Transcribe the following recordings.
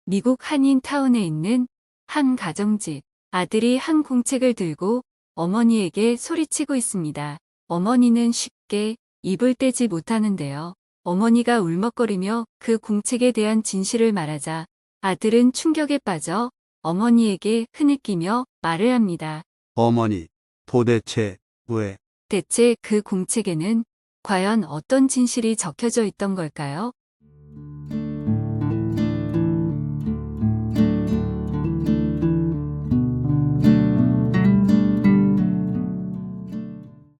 미국 한인타운에 있는 한 가정집. 아들이 한 공책을 들고 어머니에게 소리치고 있습니다. 어머니는 쉽게 입을 떼지 못하는데요. 어머니가 울먹거리며 그 공책에 대한 진실을 말하자 아들은 충격에 빠져 어머니에게 흐느끼며 말을 합니다. 어머니, 도대체 왜? 대체 그 공책에는 과연 어떤 진실이 적혀져 있던 걸까요?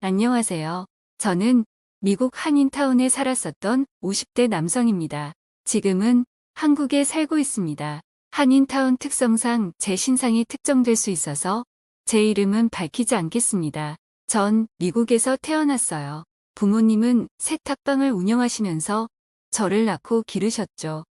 안녕하세요. 저는 미국 한인타운에 살았었던 50대 남성입니다. 지금은 한국에 살고 있습니다. 한인타운 특성상 제 신상이 특정될 수 있어서 제 이름은 밝히지 않겠습니다. 전 미국에서 태어났어요. 부모님은 세탁방을 운영하시면서 저를 낳고 기르셨죠.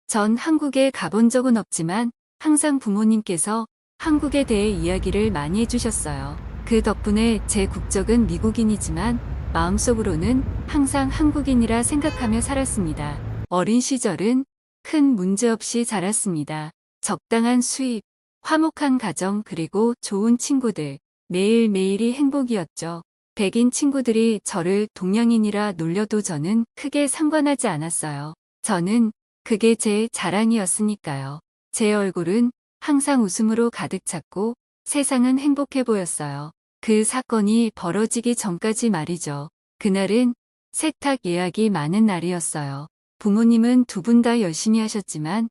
전 한국에 가본 적은 없지만 항상 부모님께서 한국에 대해 이야기를 많이 해주셨어요. 그 덕분에 제 국적은 미국인이지만 마음속으로는 항상 한국인이라 생각하며 살았습니다. 어린 시절은 큰 문제 없이 자랐습니다. 적당한 수입, 화목한 가정 그리고 좋은 친구들, 매일매일이 행복이었죠. 백인 친구들이 저를 동양인이라 놀려도 저는 크게 상관하지 않았어요. 저는 그게 제 자랑이었으니까요. 제 얼굴은 항상 웃음으로 가득 찼고 세상은 행복해 보였어요. 그 사건이 벌어지기 전까지 말이죠. 그날은 세탁 예약이 많은 날이었어요. 부모님은 두 분 다 열심히 하셨지만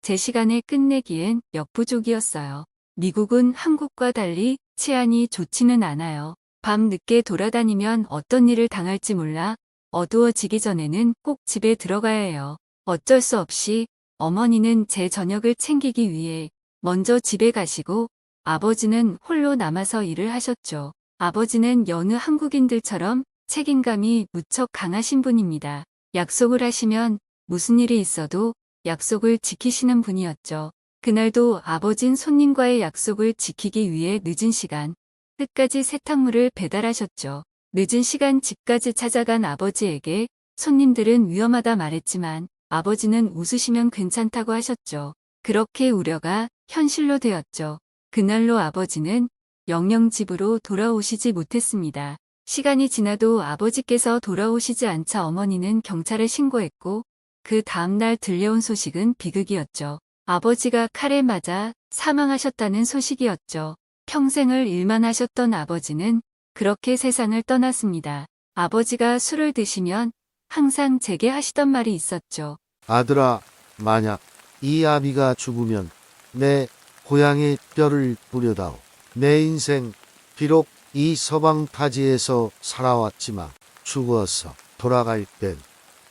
제 시간에 끝내기엔 역부족이었어요. 미국은 한국과 달리 치안이 좋지는 않아요. 밤 늦게 돌아다니면 어떤 일을 당할지 몰라 어두워지기 전에는 꼭 집에 들어가야 해요. 어쩔 수 없이 어머니는 제 저녁을 챙기기 위해 먼저 집에 가시고 아버지는 홀로 남아서 일을 하셨죠. 아버지는 여느 한국인들처럼 책임감이 무척 강하신 분입니다. 약속을 하시면 무슨 일이 있어도 약속을 지키시는 분이었죠. 그날도 아버진 손님과의 약속을 지키기 위해 늦은 시간 끝까지 세탁물을 배달하셨죠. 늦은 시간 집까지 찾아간 아버지에게 손님들은 위험하다 말했지만 아버지는 웃으시면 괜찮다고 하셨죠. 그렇게 우려가 현실로 되었죠. 그날로 아버지는 영영 집으로 돌아오시지 못했습니다. 시간이 지나도 아버지께서 돌아오시지 않자 어머니는 경찰에 신고했고 그 다음날 들려온 소식은 비극이었죠. 아버지가 칼에 맞아 사망하셨다는 소식이었죠. 평생을 일만 하셨던 아버지는 그렇게 세상을 떠났습니다. 아버지가 술을 드시면 항상 제게 하시던 말이 있었죠. 아들아, 만약 이 아비가 죽으면 내 고향의 뼈를 뿌려다오. 내 인생 비록 이 서방 타지에서 살아왔지만 죽어서 돌아갈 땐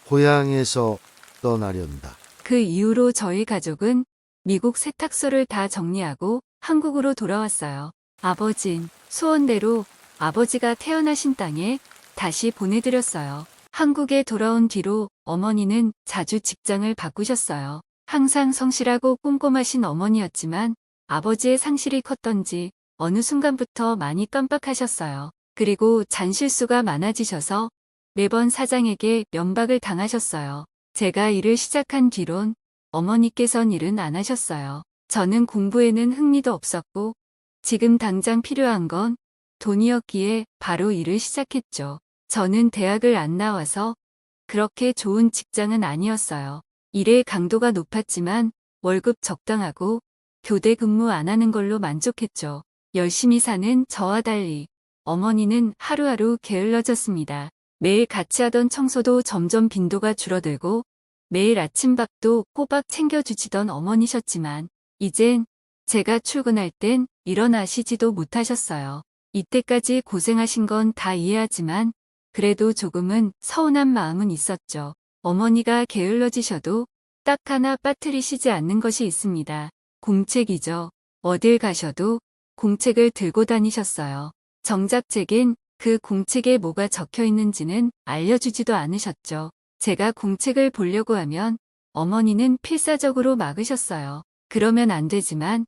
고향에서 떠나련다. 그 이후로 저희 가족은 미국 세탁소를 다 정리하고 한국으로 돌아왔어요. 아버진 소원대로 아버지가 태어나신 땅에 다시 보내드렸어요. 한국에 돌아온 뒤로 어머니는 자주 직장을 바꾸셨어요. 항상 성실하고 꼼꼼하신 어머니였지만 아버지의 상실이 컸던지 어느 순간부터 많이 깜빡하셨어요. 그리고 잔실수가 많아지셔서 매번 사장에게 면박을 당하셨어요. 제가 일을 시작한 뒤론 어머니께선 일은 안 하셨어요. 저는 공부에는 흥미도 없었고 지금 당장 필요한 건 돈이었기에 바로 일을 시작했죠. 저는 대학을 안 나와서 그렇게 좋은 직장은 아니었어요. 일의 강도가 높았지만 월급 적당하고 교대 근무 안 하는 걸로 만족했죠. 열심히 사는 저와 달리 어머니는 하루하루 게을러졌습니다. 매일 같이 하던 청소도 점점 빈도가 줄어들고 매일 아침밥도 꼬박 챙겨주시던 어머니셨지만 이젠 제가 출근할 땐 일어나시지도 못하셨어요. 이때까지 고생하신 건 다 이해하지만 그래도 조금은 서운한 마음은 있었죠. 어머니가 게을러지셔도 딱 하나 빠뜨리시지 않는 것이 있습니다. 공책이죠. 어딜 가셔도 공책을 들고 다니셨어요. 정작 제겐 그 공책에 뭐가 적혀 있는지는 알려주지도 않으셨죠. 제가 공책을 보려고 하면 어머니는 필사적으로 막으셨어요. 그러면 안 되지만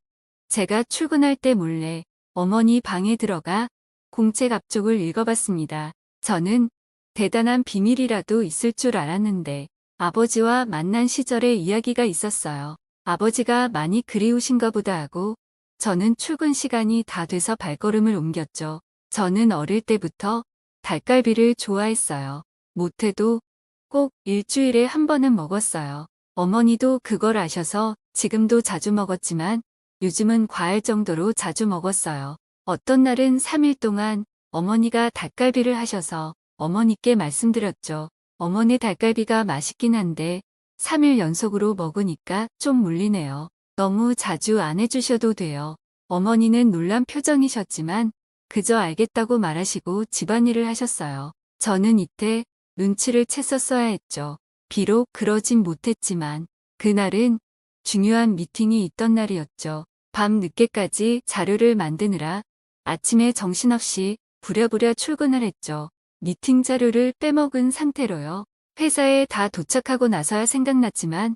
제가 출근할 때 몰래 어머니 방에 들어가 공책 앞쪽을 읽어봤습니다. 저는 대단한 비밀이라도 있을 줄 알았는데 아버지와 만난 시절의 이야기가 있었어요. 아버지가 많이 그리우신가 보다 하고 저는 출근 시간이 다 돼서 발걸음을 옮겼죠. 저는 어릴 때부터 닭갈비를 좋아했어요. 못해도 꼭 일주일에 한 번은 먹었어요. 어머니도 그걸 아셔서 지금도 자주 먹었지만 요즘은 과할 정도로 자주 먹었어요. 어떤 날은 3일 동안 어머니가 닭갈비를 하셔서 어머니께 말씀드렸죠. 어머니 닭갈비가 맛있긴 한데 3일 연속으로 먹으니까 좀 물리네요. 너무 자주 안 해주셔도 돼요. 어머니는 놀란 표정이셨지만 그저 알겠다고 말하시고 집안일을 하셨어요. 저는 이때 눈치를 챘었어야 했죠. 비록 그러진 못했지만 그날은 중요한 미팅이 있던 날이었죠. 밤 늦게까지 자료를 만드느라 아침에 정신없이 부랴부랴 출근을 했죠. 미팅 자료를 빼먹은 상태로요. 회사에 다 도착하고 나서야 생각났지만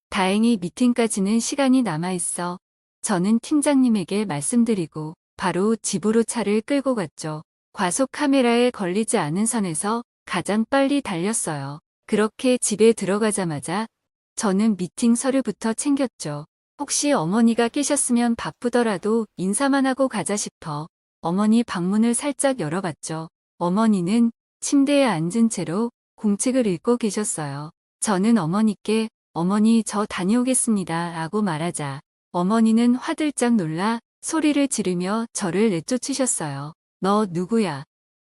다행히 미팅까지는 시간이 남아있어 저는 팀장님에게 말씀드리고 바로 집으로 차를 끌고 갔죠. 과속 카메라에 걸리지 않은 선에서 가장 빨리 달렸어요. 그렇게 집에 들어가자마자 저는 미팅 서류부터 챙겼죠. 혹시 어머니가 깨셨으면 바쁘더라도 인사만 하고 가자 싶어 어머니 방문을 살짝 열어봤죠. 어머니는 침대에 앉은 채로 공책을 읽고 계셨어요. 저는 어머니께 어머니 저 다녀오겠습니다 라고 말하자 어머니는 화들짝 놀라 소리를 지르며 저를 내쫓으셨어요. 너 누구야?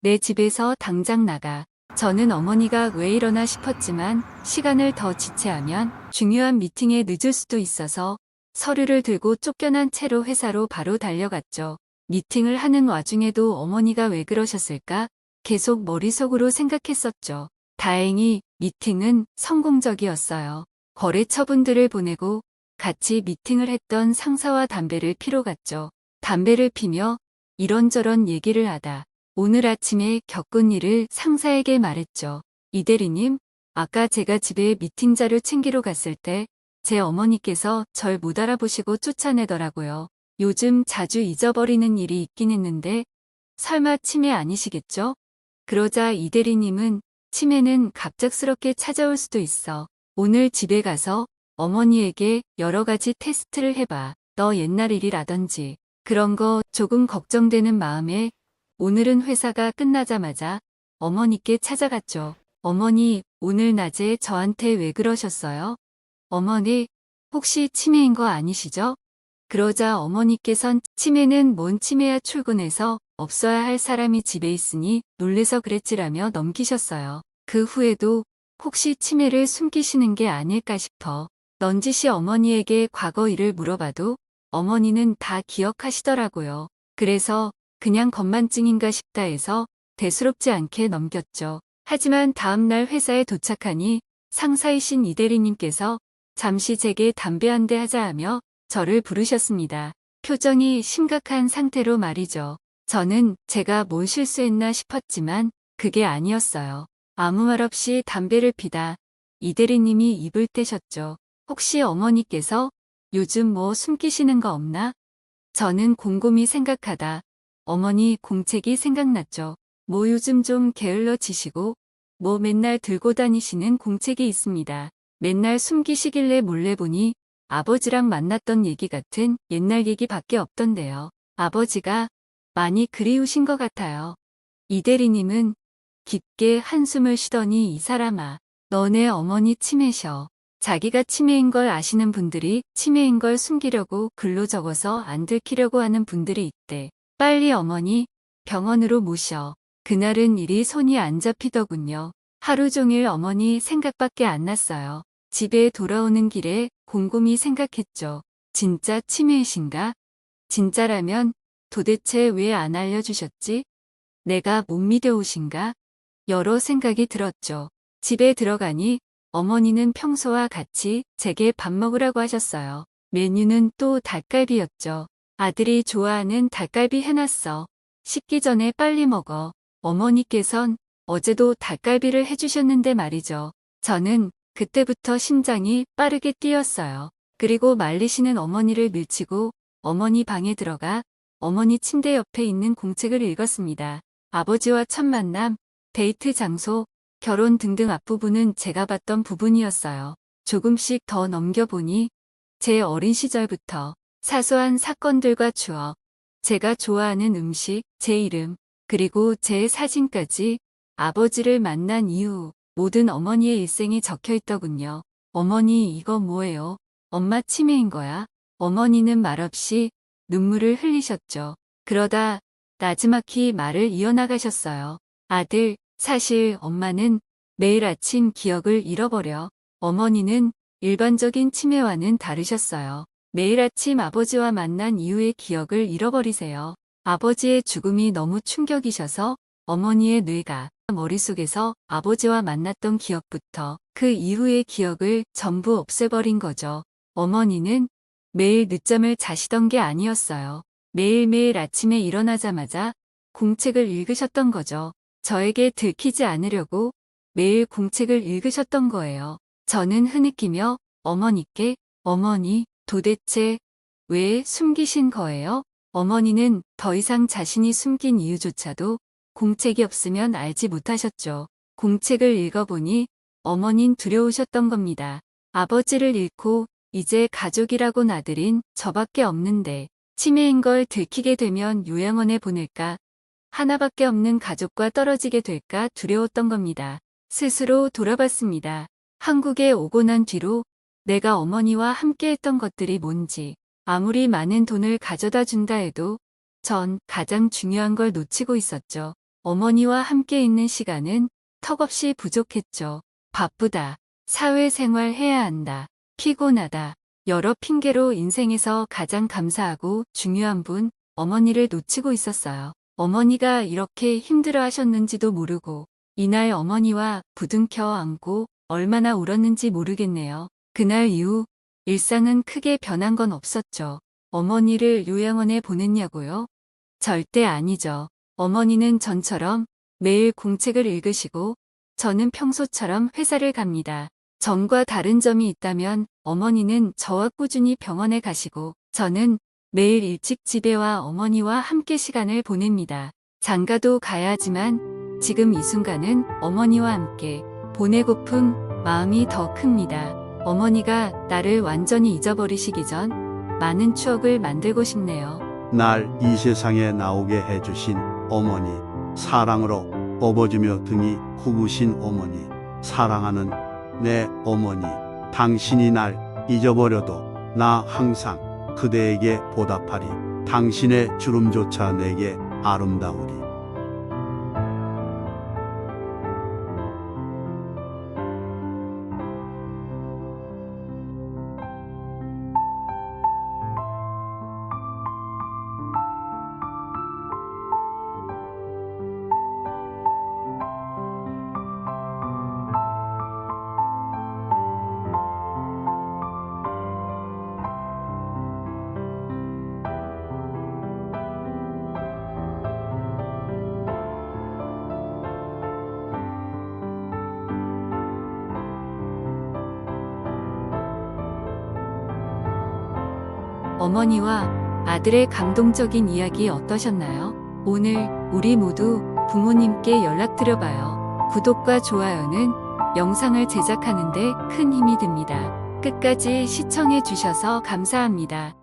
내 집에서 당장 나가. 저는 어머니가 왜 이러나 싶었지만 시간을 더 지체하면 중요한 미팅에 늦을 수도 있어서 서류를 들고 쫓겨난 채로 회사로 바로 달려갔죠. 미팅을 하는 와중에도 어머니가 왜 그러셨을까? 계속 머릿속으로 생각했었죠. 다행히 미팅은 성공적이었어요. 거래처분들을 보내고 같이 미팅을 했던 상사와 담배를 피러 갔죠. 담배를 피며 이런저런 얘기를 하다 오늘 아침에 겪은 일을 상사에게 말했죠. 이 대리님, 아까 제가 집에 미팅 자료 챙기러 갔을 때 제 어머니께서 절 못 알아보시고 쫓아내더라고요. 요즘 자주 잊어버리는 일이 있긴 했는데 설마 치매 아니시겠죠? 그러자 이 대리님은 치매는 갑작스럽게 찾아올 수도 있어. 오늘 집에 가서 어머니에게 여러 가지 테스트를 해봐. 너 옛날 일이라든지 그런 거 조금 걱정되는 마음에 오늘은 회사가 끝나자마자 어머니께 찾아갔죠. 어머니, 오늘 낮에 저한테 왜 그러셨어요? 어머니, 혹시 치매인 거 아니시죠? 그러자 어머니께선 치매는 뭔 치매야 출근해서 없어야 할 사람이 집에 있으니 놀래서 그랬지라며 넘기셨어요. 그 후에도 혹시 치매를 숨기시는 게 아닐까 싶어 넌지시 어머니에게 과거 일을 물어봐도 어머니는 다 기억하시더라고요. 그래서 그냥 건만증인가 싶다 해서 대수롭지 않게 넘겼죠. 하지만 다음날 회사에 도착하니 상사이신 이 대리님께서 잠시 제게 담배 한 대 하자 하며 저를 부르셨습니다. 표정이 심각한 상태로 말이죠. 저는 제가 뭘 실수했나 싶었지만 그게 아니었어요. 아무 말 없이 담배를 피다 이 대리님이 입을 떼셨죠. 혹시 어머니께서 요즘 뭐 숨기시는 거 없나? 저는 곰곰이 생각하다 어머니 공책이 생각났죠. 뭐 요즘 좀 게을러지시고 뭐 맨날 들고 다니시는 공책이 있습니다. 맨날 숨기시길래 몰래 보니 아버지랑 만났던 얘기 같은 옛날 얘기밖에 없던데요. 아버지가 많이 그리우신 것 같아요. 이 대리님은 깊게 한숨을 쉬더니 이 사람아, 너네 어머니 치매셔. 자기가 치매인 걸 아시는 분들이 치매인 걸 숨기려고 글로 적어서 안 들키려고 하는 분들이 있대. 빨리 어머니 병원으로 모셔. 그날은 일이 손이 안 잡히더군요. 하루 종일 어머니 생각밖에 안 났어요. 집에 돌아오는 길에 곰곰이 생각했죠. 진짜 치매이신가? 진짜라면 도대체 왜 안 알려주셨지? 내가 못 믿어오신가? 여러 생각이 들었죠. 집에 들어가니 어머니는 평소와 같이 제게 밥 먹으라고 하셨어요. 메뉴는 또 닭갈비였죠. 아들이 좋아하는 닭갈비 해놨어. 식기 전에 빨리 먹어. 어머니께선 어제도 닭갈비를 해주셨는데 말이죠. 저는 그때부터 심장이 빠르게 뛰었어요. 그리고 말리시는 어머니를 밀치고 어머니 방에 들어가 어머니 침대 옆에 있는 공책을 읽었습니다. 아버지와 첫 만남, 데이트 장소, 결혼 등등 앞부분은 제가 봤던 부분이었어요. 조금씩 더 넘겨보니 제 어린 시절부터 사소한 사건들과 추억, 제가 좋아하는 음식, 제 이름, 그리고 제 사진까지 아버지를 만난 이후 모든 어머니의 일생이 적혀 있더군요. 어머니, 이거 뭐예요? 엄마 치매인 거야? 어머니는 말없이 눈물을 흘리셨죠. 그러다 나지막히 말을 이어나가셨어요. 아들, 사실 엄마는 매일 아침 기억을 잃어버려. 어머니는 일반적인 치매와는 다르셨어요. 매일 아침 아버지와 만난 이후의 기억을 잃어버리세요. 아버지의 죽음이 너무 충격이셔서 어머니의 뇌가 머릿속에서 아버지와 만났던 기억부터 그 이후의 기억을 전부 없애버린 거죠. 어머니는 매일 늦잠을 자시던 게 아니었어요. 매일매일 아침에 일어나자마자 공책을 읽으셨던 거죠. 저에게 들키지 않으려고 매일 공책을 읽으셨던 거예요. 저는 흐느끼며 어머니께, 어머니, 도대체 왜 숨기신 거예요? 어머니는 더 이상 자신이 숨긴 이유조차도 공책이 없으면 알지 못하셨죠. 공책을 읽어보니 어머닌 두려우셨던 겁니다. 아버지를 잃고 이제 가족이라고 나들인 저밖에 없는데 치매인 걸 들키게 되면 요양원에 보낼까? 하나밖에 없는 가족과 떨어지게 될까 두려웠던 겁니다. 스스로 돌아봤습니다. 한국에 오고 난 뒤로 내가 어머니와 함께했던 것들이 뭔지, 아무리 많은 돈을 가져다 준다 해도 전 가장 중요한 걸 놓치고 있었죠. 어머니와 함께 있는 시간은 턱없이 부족했죠. 바쁘다. 사회생활 해야 한다. 피곤하다. 여러 핑계로 인생에서 가장 감사하고 중요한 분, 어머니를 놓치고 있었어요. 어머니가 이렇게 힘들어 하셨는지도 모르고 이날 어머니와 부둥켜 안고 얼마나 울었는지 모르겠네요. 그날 이후 일상은 크게 변한 건 없었죠. 어머니를 요양원에 보냈냐고요? 절대 아니죠. 어머니는 전처럼 매일 공책을 읽으시고 저는 평소처럼 회사를 갑니다. 전과 다른 점이 있다면 어머니는 저와 꾸준히 병원에 가시고 저는 매일 일찍 집에 와 어머니와 함께 시간을 보냅니다. 장가도 가야 하지만 지금 이 순간은 어머니와 함께 보내고픈 마음이 더 큽니다. 어머니가 나를 완전히 잊어버리시기 전 많은 추억을 만들고 싶네요. 날 이 세상에 나오게 해주신 어머니, 사랑으로 업어주며 등이 굽으신 어머니, 사랑하는 내 어머니, 당신이 날 잊어버려도 나 항상 그대에게 보답하리. 당신의 주름조차 내게 아름다우리. 어머니와 아들의 감동적인 이야기 어떠셨나요? 오늘 우리 모두 부모님께 연락드려봐요. 구독과 좋아요는 영상을 제작하는 데 큰 힘이 됩니다. 끝까지 시청해 주셔서 감사합니다.